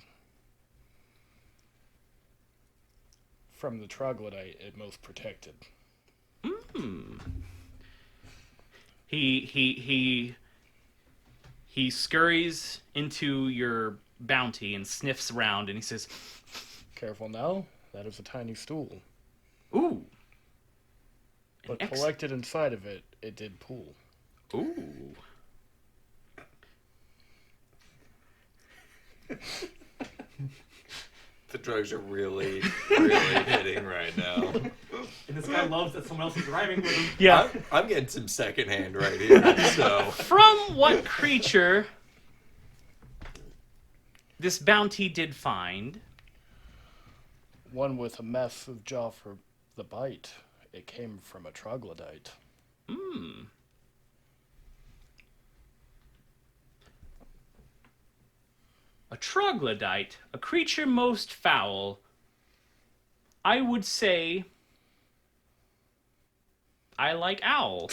from the troglodyte it most protected. He scurries into your bounty and sniffs around and he says, Careful now, that is a tiny stool. "Ooh." But An ex- collected inside of it, it did pool. Ooh. The drugs are really, really hitting right now. and this guy loves that someone else is rhyming with him. Yeah. I'm getting some secondhand right here. So From what creature this bounty did find? One with a massive jaw for the bite. It came from a troglodyte. A troglodyte, a creature most foul. I would say I like owl.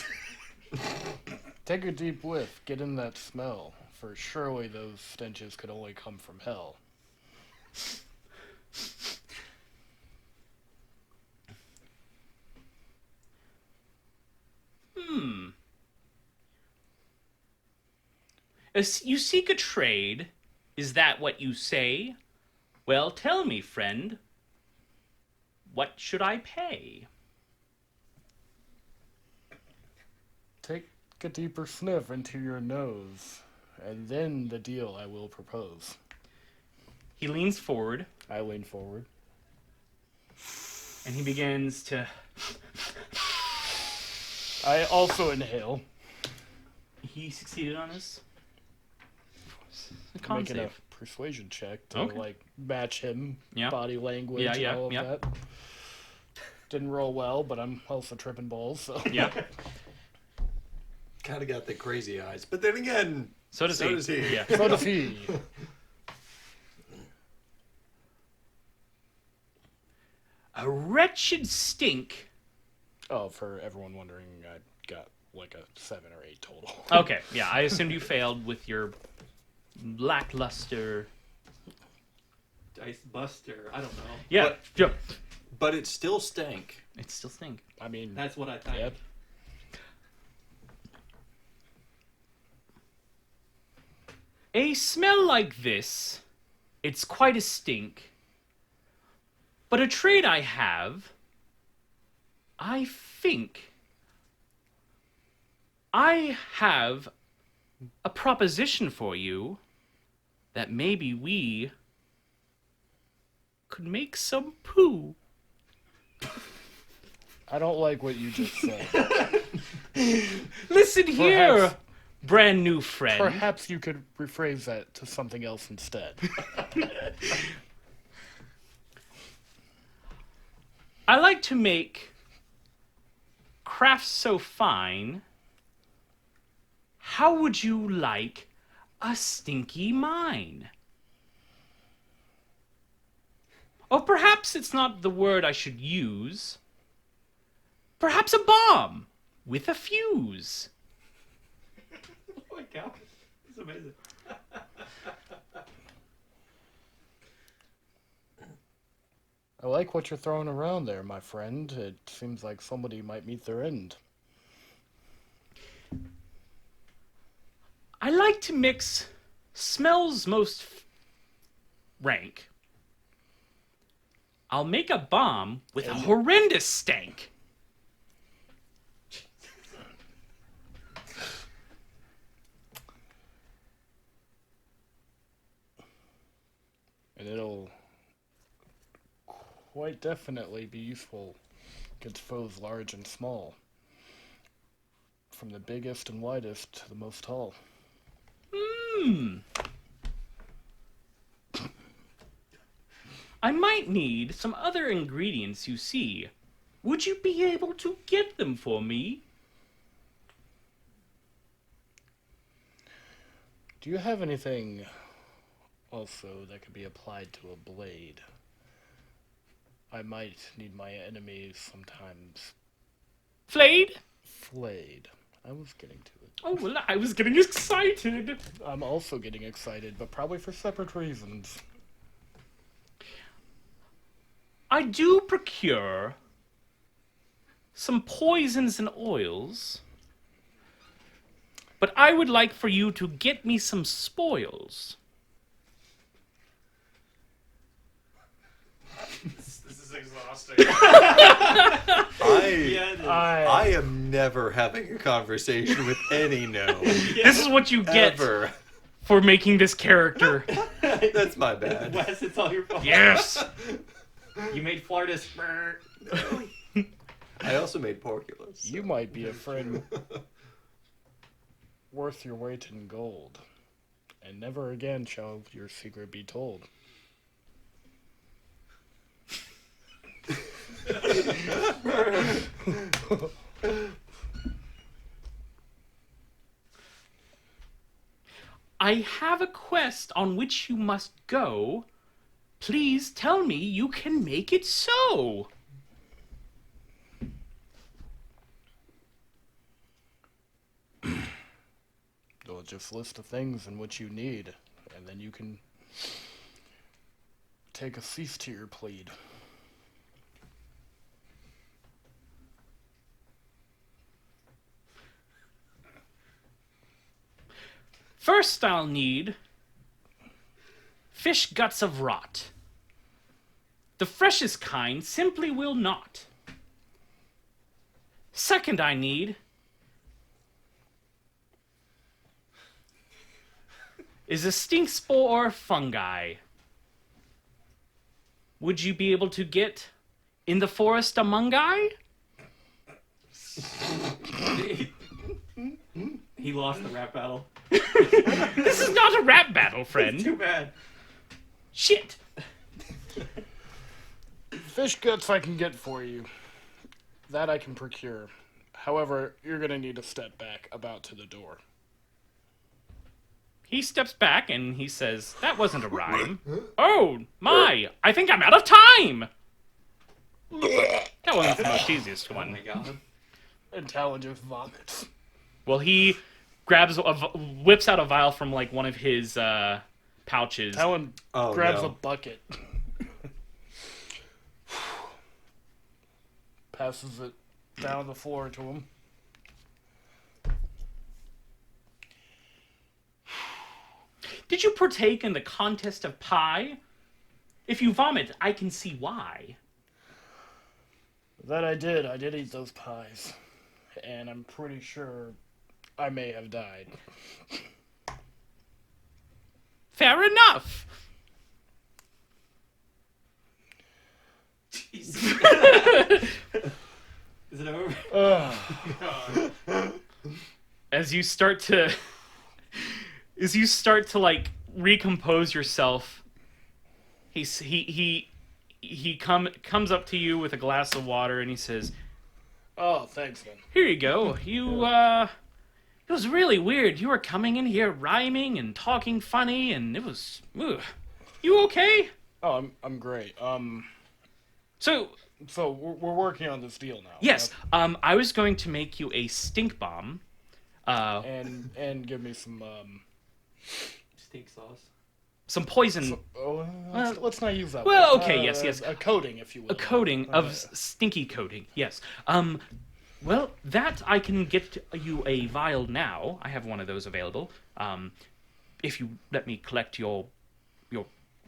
Take a deep whiff, get in that smell, for surely those stenches could only come from hell. You seek a trade? Is that what you say? Well, tell me, friend. What should I pay? Take a deeper sniff into your nose, and then the deal I will propose. He leans forward I lean forward. and he begins to. I also inhale, He succeeded on his. A con making a save. persuasion check to Okay. match him, Yeah. body language, Yeah, yeah, and all of yeah. that. Didn't roll well, but I'm also tripping balls, so. Yeah. kind of got the crazy eyes, but then again, So does he. Yeah. So does he. A wretched stink. Oh, for everyone wondering, I got like a 7 or 8 total. Okay, yeah, I assumed you failed with your lackluster. Dice Buster. I don't know. Yeah, yeah. but it still stank. It still stink. I mean, That's what I thought. yep. A smell like this It's quite a stink. But a trade I have, I think I have a proposition for you that maybe we could make some poo. I don't like what you just said. Listen here, Perhaps- brand new friend. Perhaps you could rephrase that to something else instead. I like to make crafts so fine. How would you like a stinky mine? Or perhaps it's not the word I should use. Perhaps a bomb with a fuse. Oh my god, this is amazing. I like what you're throwing around there, my friend. It seems like somebody might meet their end. I like to mix smells most rank. I'll make a bomb with a horrendous stank. And it'll quite definitely be useful against foes large and small. From the biggest and widest to the most tall. I might need some other ingredients you see. Would you be able to get them for me? Do you have anything also that could be applied to a blade? I might need my enemies sometimes Flayed? flayed. I was getting to it. Oh, well, I was getting excited. I'm also getting excited, but probably for separate reasons. I do procure some poisons and oils, but I would like for you to get me some spoils. This is exhausting. I am never having a conversation with any gnome. This is what you get Ever. for making this character. That's my bad. Wes, it's all your fault. Yes. You made Florida's. I also made Porkulous. You might be a friend worth your weight in gold, and never again shall your secret be told. I have a quest on which you must go. Please tell me you can make it so. Well, just list the things in which you need, and then you can take a cease to your plead. First, I'll need fish guts of rot. The freshest kind simply will not. Second, I need is a stink spore fungi. Would you be able to get in the forest among I? He lost the rap battle. This is not a rap battle, friend. Too bad. Shit. Fish guts I can get for you. That I can procure. However, you're gonna need to step back about to the door. He steps back and he says, "That wasn't a rhyme." Oh, my. I think I'm out of time. That wasn't the most easiest Oh one. my god. And Talon just vomits. Well, he grabs, whips out a vial from, like, one of his pouches. Talon Oh, grabs no. a bucket. Passes it down the floor to him. Did Did you partake in the contest of pie? If you vomit, I can see why. That I did. I did eat those pies. And I'm pretty sure I may have died. Fair enough. Is it over? As you start to like recompose yourself, he comes up to you with a glass of water and he says, Oh, thanks, man. "Here you go. It was really weird. You were coming in here rhyming and talking funny, and it was. You okay?" Oh, I'm great. So we're working on this deal now. yes, I was going to make you a stink bomb. And give me some Steak sauce. Some poison. let's not use that. Well, word. okay, yes. A coating, if you will. A coating of stinky coating, yes. Well, that I can get you a vial now. I have one of those available. If you let me collect your.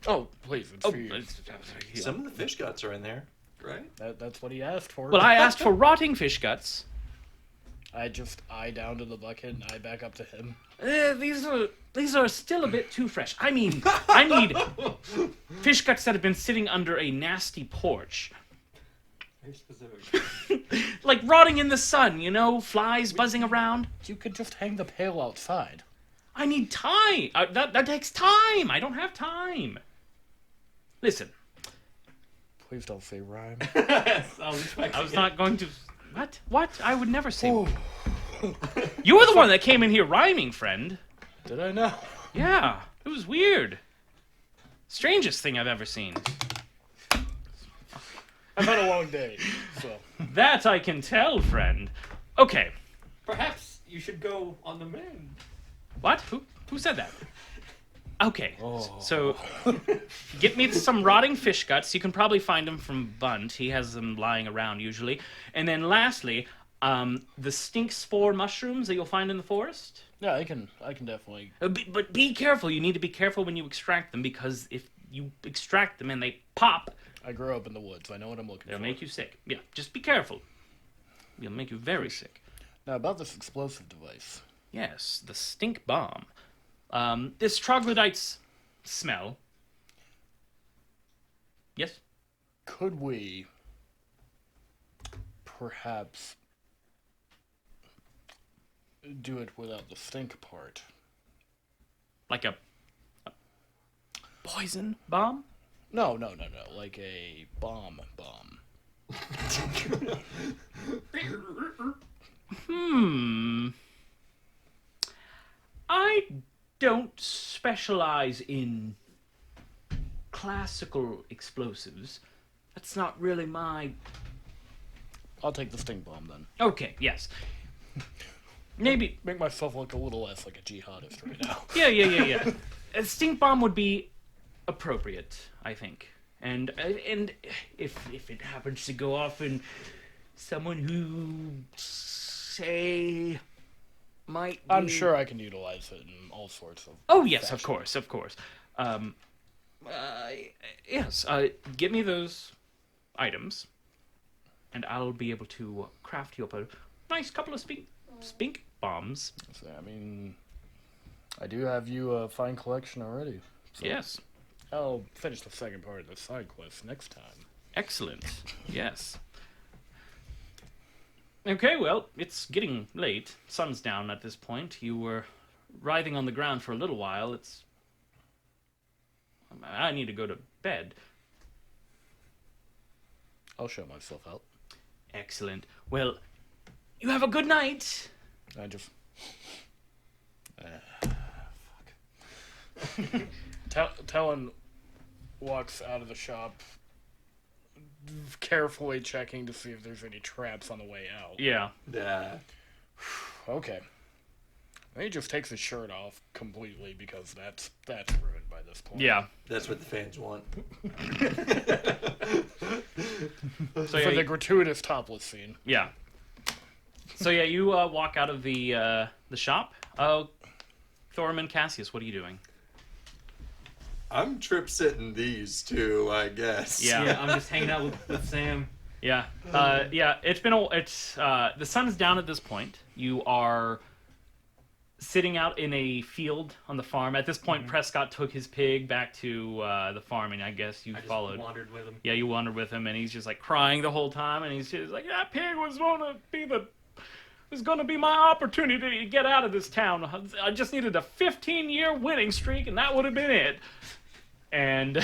Oh, please, it's for you. Some of the fish guts are in there, right? That's what he asked for. Well, I asked for rotting fish guts. I just eye down to the bucket and eye back up to him. These are still a bit too fresh. I mean, I need fish guts that have been sitting under a nasty porch. Very specific. Like rotting in the sun, you know, flies buzzing around. You could just hang the pail outside. I need time. That takes time. I don't have time. Listen, Please don't say rhyme. I was not going to... What? I would never say... You were the one that came in here rhyming, friend. Did I know? Yeah, it was weird. Strangest thing I've ever seen. I've had a long day, so... That I can tell, friend. Okay. Perhaps you should go on the mend. What? Who said that? Okay, so get me some rotting fish guts. You can probably find them from Bunt. He has them lying around usually. And then lastly, the stink spore mushrooms that you'll find in the forest. Yeah, I can definitely... But be careful. You need to be careful when you extract them, because if you extract them and they pop... I grew up in the woods. I know what I'm looking They'll for. make you sick. Yeah, just be careful. They'll make you very sick. Now, about this explosive device. Yes, the stink bomb. This troglodyte's smell. Yes? Could we... perhaps... do it without the stink part? Like a poison bomb? No. Like a bomb. I don't specialize in classical explosives. That's not really my... I'll take the stink bomb then. Okay, yes. Maybe... Make myself look a little less like a jihadist right now. Yeah. A stink bomb would be appropriate, I think. And if it happens to go off in someone who, say, might be... I'm sure I can utilize it in all sorts of... Oh, yes, fashion. of course. Yes, get me those items, and I'll be able to craft you up a nice couple of spink bombs. So, I mean, I do have you a fine collection already. So Yes. I'll finish the second part of the side quest next time. Excellent. Yes. Okay, well, it's getting late. Sun's down at this point. You were writhing on the ground for a little while. I need to go to bed. I'll show myself out. Excellent. Well, you have a good night. I just... Talon walks out of the shop, carefully checking to see if there's any traps on the way out. Yeah. Okay. And he just takes his shirt off completely because that's ruined by this point. Yeah. That's what the fans want. So For the gratuitous topless scene. Yeah. So yeah, you walk out of the shop. Thorum and Cassius, what are you doing? I'm trip sitting these two, I guess. Yeah. I'm just hanging out with Sam. Yeah. It's been the sun's down at this point. You are sitting out in a field on the farm. At this point, Prescott took his pig back to the farm, and I guess you I just followed. wandered with him. Yeah, you wandered with him, and he's just like crying the whole time, and he's just like, that pig was gonna be my opportunity to get out of this town. I just needed a 15-year winning streak, and that would have been it. And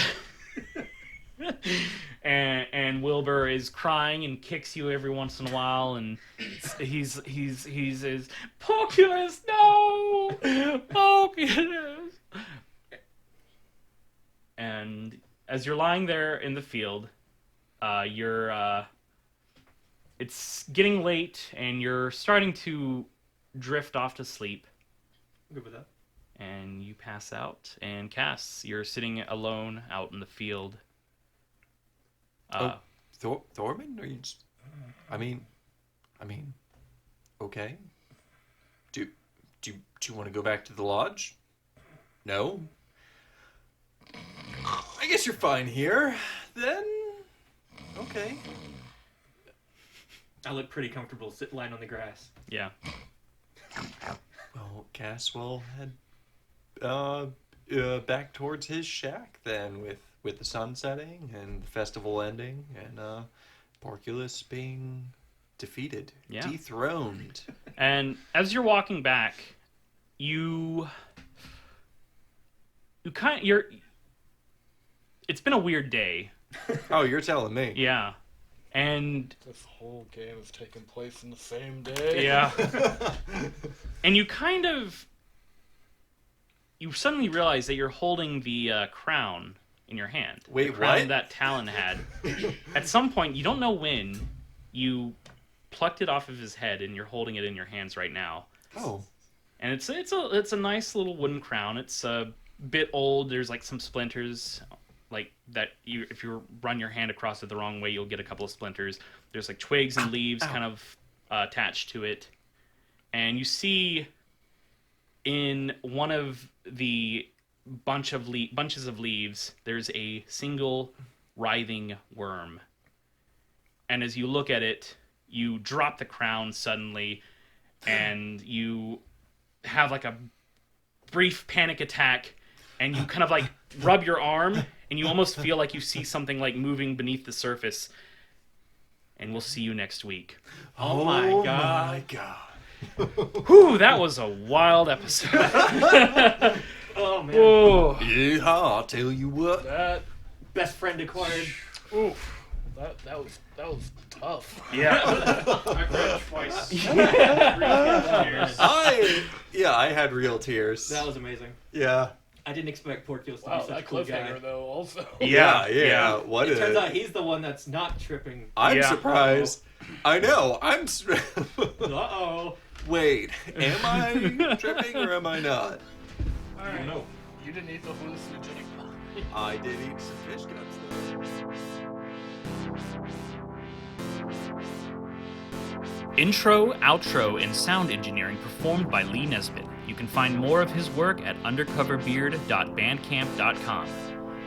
and Wilbur is crying and kicks you every once in a while, and he says, "Porkulous, no, Porkulous." And as you're lying there in the field, it's getting late, and you're starting to drift off to sleep. Good with that. And you pass out, and Cass, you're sitting alone out in the field. Thorman? Are you just... I mean, okay. Do you want to go back to the lodge? No? I guess you're fine here, then. Okay. I look pretty comfortable lying on the grass. Yeah. Well, Caswell head back towards his shack then, with the sun setting and the festival ending, and Porkulous being defeated, dethroned. And as you're walking back, it's been a weird day. Oh, you're telling me. Yeah. And This whole game is taking place in the same day. yeah. And you suddenly realize that you're holding the crown in your hand. Wait, the crown what? that Talon had. At some point, you don't know when, you plucked it off of his head, and you're holding it in your hands right now. Oh. And it's a nice little wooden crown. It's a bit old. There's like some splinters, like that. If you run your hand across it the wrong way, you'll get a couple of splinters. There's like twigs and leaves kind of attached to it, and you see in one of the bunches of leaves, there's a single writhing worm. And as you look at it, you drop the crown suddenly, and you have like a brief panic attack, and you kind of like rub your arm, and you almost feel like you see something like moving beneath the surface. And we'll see you next week. Oh my god. my god. Whew, that was a wild episode. Oh man. Whoa. Yeah, I'll tell you what. That Best friend acquired. oof. That was tough. Yeah. I cried twice. I had real tears. That was amazing. Yeah. I didn't expect Porkulous to Wow, be such a that cool guy. cliffhanger though also. Yeah. What It turns a... out he's the one that's not tripping. I'm Yeah. surprised. I know. Uh-oh. Wait, am I tripping or am I not? Alright. No. You didn't eat the hallucinogenic pie. I did eat some fish guts though. Intro, outro, and sound engineering performed by Lee Nesbitt. You can find more of his work at undercoverbeard.bandcamp.com.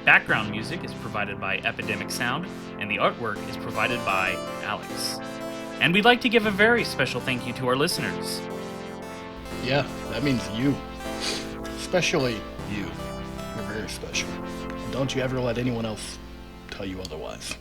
Background music is provided by Epidemic Sound, and the artwork is provided by Alex. And we'd like to give a very special thank you to our listeners. Yeah, that means you. Especially you. You're very special. Don't you ever let anyone else tell you otherwise.